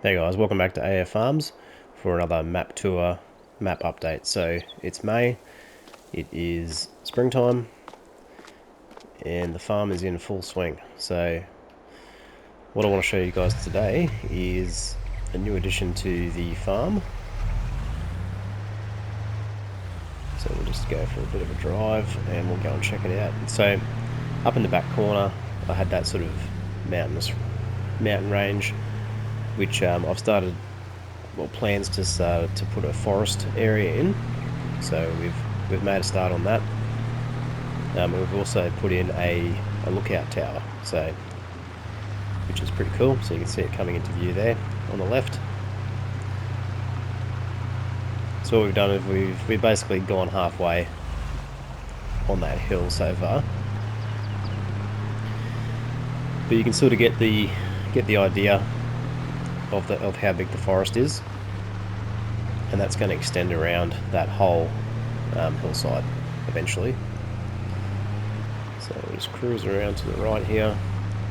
Hey guys, welcome back to AF Farms for another map tour, map update. So it's May, it is springtime, and the farm is in full swing. So what I want to show you guys today is a new addition to the farm. So we'll just go for a bit of a drive and we'll go and check it out. So up in the back corner, I had that sort of mountain range, which I've started, plans to put a forest area in. So we've made a start on that. We've also put in a lookout tower, so which is pretty cool. So you can see it coming into view there on the left. So what we've done is we've basically gone halfway on that hill so far, but you can sort of get the idea of how big the forest is, and that's going to extend around that whole hillside eventually. So we'll just cruise around to the right here.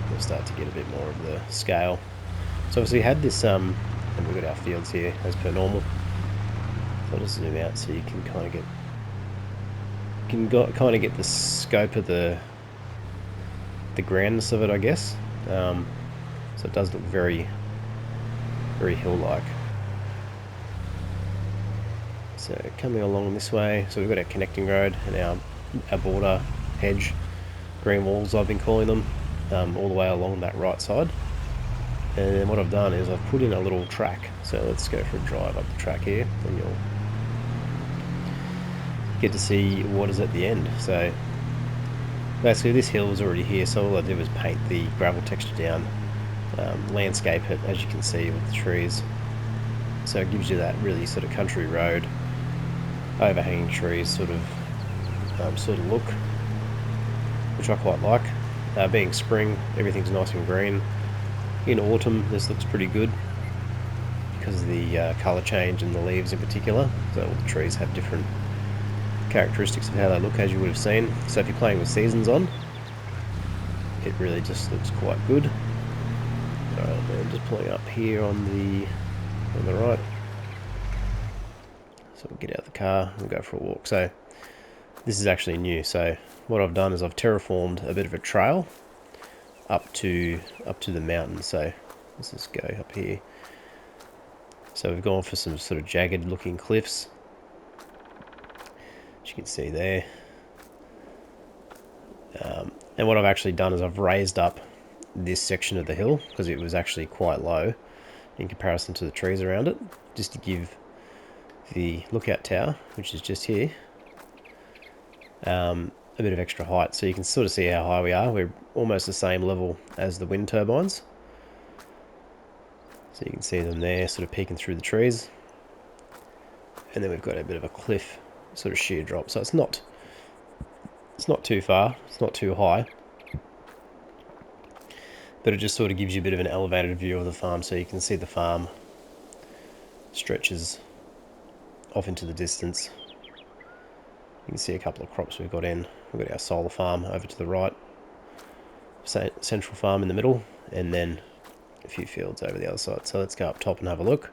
We'll start to get a bit more of the scale. So obviously we had this, and we've got our fields here as per normal. So I'll just zoom out so you can kind of get the scope of the grandness of it, I guess. So it does look very, very hill-like. So coming along this way, so we've got our connecting road and our border hedge, green walls I've been calling them, all the way along that right side. And then what I've done is I've put in a little track. So let's go for a drive up the track here, and you'll get to see what is at the end. So basically this hill is already here, so all I did was paint the gravel texture down, landscape it, as you can see, with the trees. So it gives you that really sort of country road, overhanging trees sort of look, which I quite like. Being spring, everything's nice and green. In autumn, this looks pretty good because of the colour change in the leaves in particular. So all the trees have different characteristics of how they look, as you would have seen. So if you're playing with seasons on, it really just looks quite good. Alright, I'm just pulling up here on the right. So we'll get out of the car and go for a walk. So this is actually new. So what I've done is I've terraformed a bit of a trail up to the mountain. So let's just go up here. So we've gone for some sort of jagged looking cliffs, as you can see there. And what I've actually done is I've raised up this section of the hill because it was actually quite low in comparison to the trees around it, just to give the lookout tower, which is just here, a bit of extra height. So you can sort of see how high we are. We're almost the same level as the wind turbines. So you can see them there sort of peeking through the trees. And then we've got a bit of a cliff sort of sheer drop. So it's not too far, it's not too high, but it just sort of gives you a bit of an elevated view of the farm, so you can see the farm stretches off into the distance. You can see a couple of crops we've got in. We've got our solar farm over to the right, central farm in the middle, and then a few fields over the other side. So let's go up top and have a look.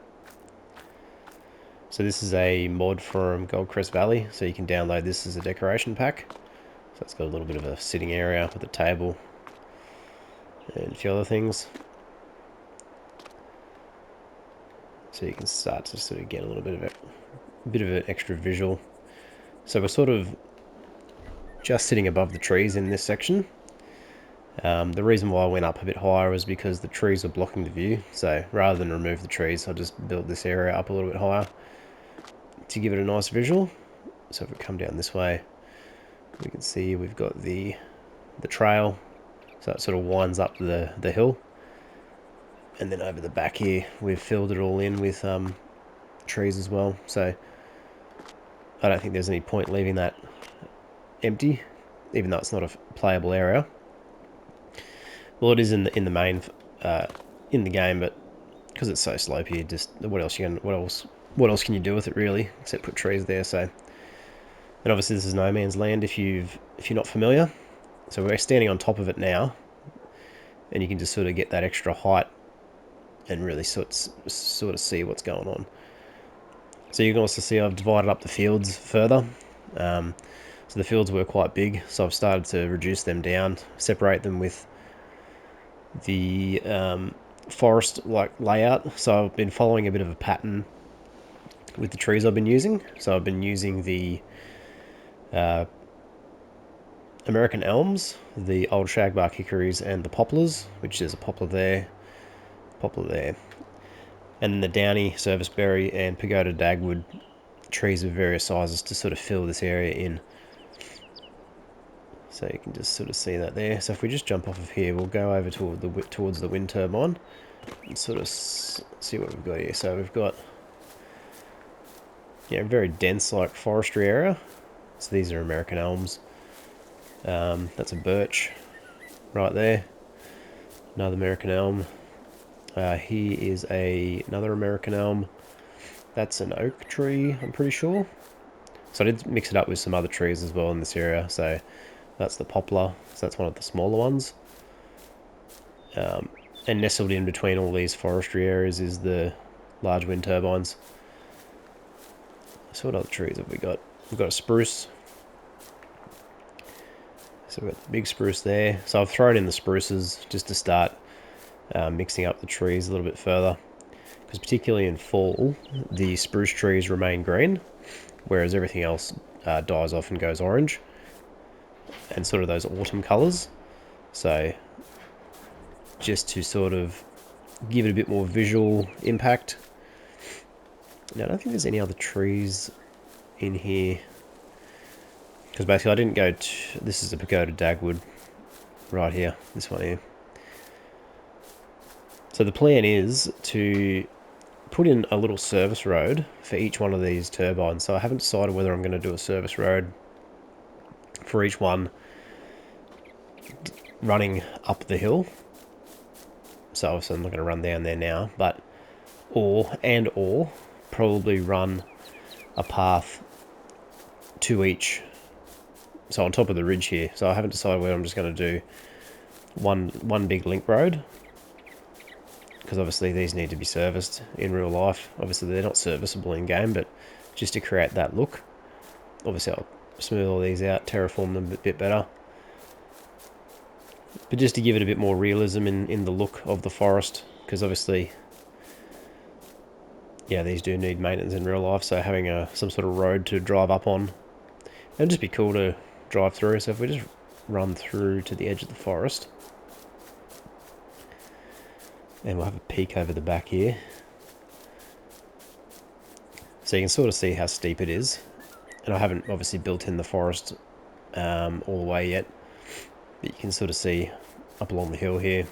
So this is a mod from Goldcrest Valley, so you can download this as a decoration pack. So it's got a little bit of a sitting area with a table and a few other things. So you can start to sort of get a little bit of an extra visual. So we're sort of just sitting above the trees in this section. The reason why I went up a bit higher was because the trees are blocking the view. So rather than remove the trees, I'll just build this area up a little bit higher to give it a nice visual. So if we come down this way, we can see we've got the trail, so it sort of winds up the hill, and then over the back here we've filled it all in with trees as well. So I don't think there's any point leaving that empty, even though it's not a playable area. Well, it is in the main in the game, but because it's so slopey, just what else can you do with it really, except put trees there? So. And obviously this is no man's land if you're not familiar. So we're standing on top of it now, and you can just sort of get that extra height and really sort of see what's going on. So you can also see I've divided up the fields further. So the fields were quite big, so I've started to reduce them down, separate them with the forest like layout. So I've been following a bit of a pattern with the trees I've been using. So I've been using the American elms, the old shagbark hickories, and the poplars, which is a poplar there, and then the downy serviceberry and pagoda dagwood trees of various sizes to sort of fill this area in. So you can just sort of see that there. So if we just jump off of here, we'll go over towards the wind turbine and sort of see what we've got here. So we've got, yeah, a very dense like forestry area. So these are American elms. That's a birch right there. Another American elm. Here is another American elm. That's an oak tree, I'm pretty sure. So I did mix it up with some other trees as well in this area. So that's the poplar. So that's one of the smaller ones. And nestled in between all these forestry areas is the large wind turbines. So what other trees have we got? We've got a spruce. So we've got the big spruce there. So I've thrown in the spruces just to start mixing up the trees a little bit further. Because particularly in fall, the spruce trees remain green, whereas everything else dies off and goes orange. And sort of those autumn colours. So just to sort of give it a bit more visual impact. Now, I don't think there's any other trees in here. Because basically I didn't go to... This is a pagoda dagwood right here. This one here. So the plan is to put in a little service road for each one of these turbines. So I haven't decided whether I'm going to do a service road for each one running up the hill. So obviously I'm not going to run down there now, but or probably run a path to each. So on top of the ridge here. So I haven't decided whether I'm just going to do one big link road, because obviously these need to be serviced in real life. Obviously they're not serviceable in game, but just to create that look. Obviously I'll smooth all these out, terraform them a bit better. But just to give it a bit more realism in the look of the forest, because obviously, yeah, these do need maintenance in real life, so having some sort of road to drive up on, it'd just be cool to drive through. So if we just run through to the edge of the forest, and we'll have a peek over the back here. So you can sort of see how steep it is. And I haven't obviously built in the forest all the way yet, but you can sort of see up along the hill here.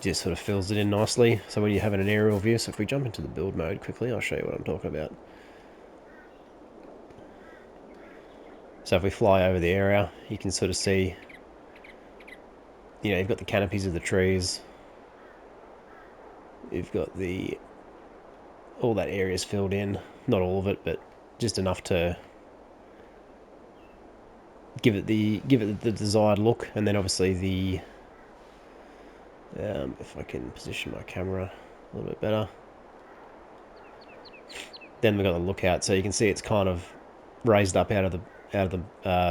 Just sort of fills it in nicely. So when you're having an aerial view, so if we jump into the build mode quickly, I'll show you what I'm talking about. So if we fly over the area, you can sort of see, you know, you've got the canopies of the trees. You've got all that area's filled in. Not all of it, but just enough to give it the desired look. And then obviously the if I can position my camera a little bit better, then we've got the lookout, so you can see it's kind of raised up out of the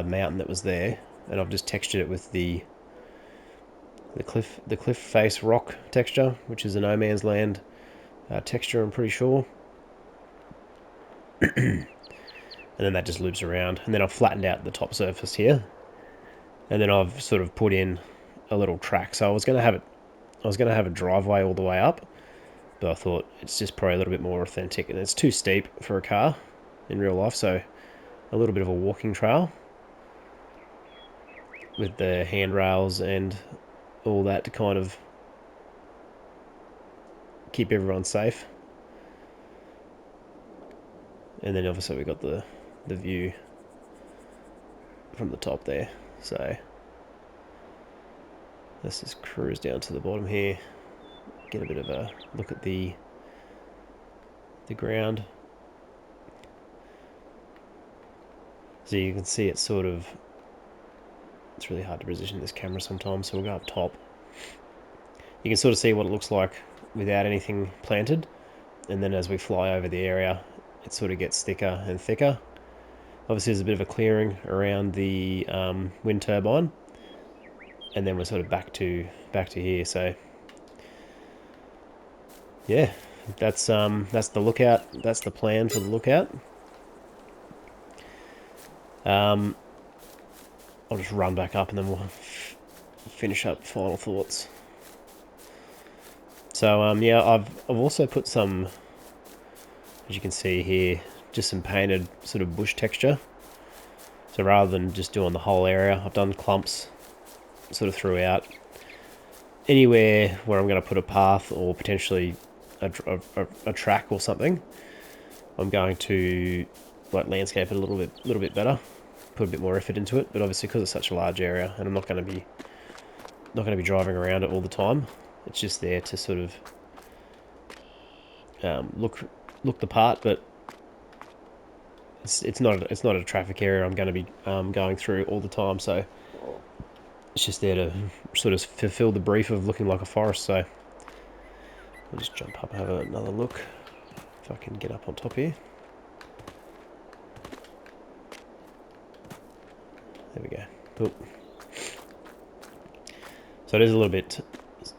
mountain that was there, and I've just textured it with the cliff face rock texture, which is a no man's land texture, I'm pretty sure. And then that just loops around, and then I've flattened out the top surface here, and then I've sort of put in a little track. So I was going to have a driveway all the way up, but I thought it's just probably a little bit more authentic, and it's too steep for a car in real life, so a little bit of a walking trail with the handrails and all that to kind of keep everyone safe. And then obviously we've got the view from the top there. So let's just cruise down to the bottom here, get a bit of a look at the ground. So you can see it's sort of, it's really hard to position this camera sometimes, so we'll go up top. You can sort of see what it looks like without anything planted, and then as we fly over the area, it sort of gets thicker and thicker. Obviously, there's a bit of a clearing around the wind turbine, and then we're sort of back to here. So yeah, that's the lookout. That's the plan for the lookout. I'll just run back up and then we'll finish up final thoughts. So yeah, I've also put some, as you can see here, just some painted sort of bush texture. So rather than just doing the whole area, I've done clumps sort of throughout. Anywhere where I'm going to put a path or potentially a track or something, I'm going to like landscape it a little bit better, put a bit more effort into it. But obviously, because it's such a large area, and I'm not going to be driving around it all the time, it's just there to sort of look the part. But it's not a traffic area I'm going to be going through all the time. So it's just there to sort of fulfill the brief of looking like a forest. So I'll just jump up and have another look if I can get up on top here. There we go. Oop. So it is a little bit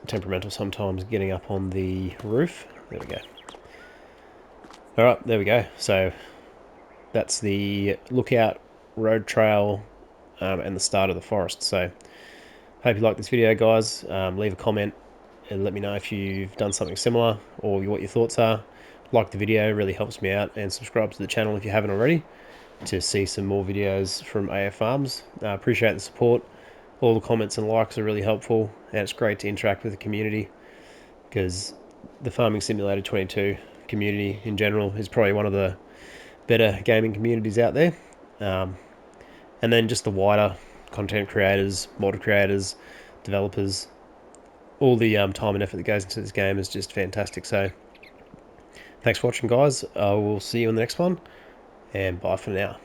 temperamental sometimes getting up on the roof. There we go. Alright, there we go. So that's the lookout road trail and the start of the forest. So hope you like this video, guys. Leave a comment and let me know if you've done something similar or what your thoughts are. Like the video, really helps me out, and subscribe to the channel if you haven't already to see some more videos from AF Farms. Appreciate the support. All the comments and likes are really helpful, and it's great to interact with the community, because the Farming Simulator 22 community in general is probably one of the better gaming communities out there. And then just the wider content creators, mod creators, developers, all the time and effort that goes into this game is just fantastic. So thanks for watching, guys. I will see you in the next one, and bye for now.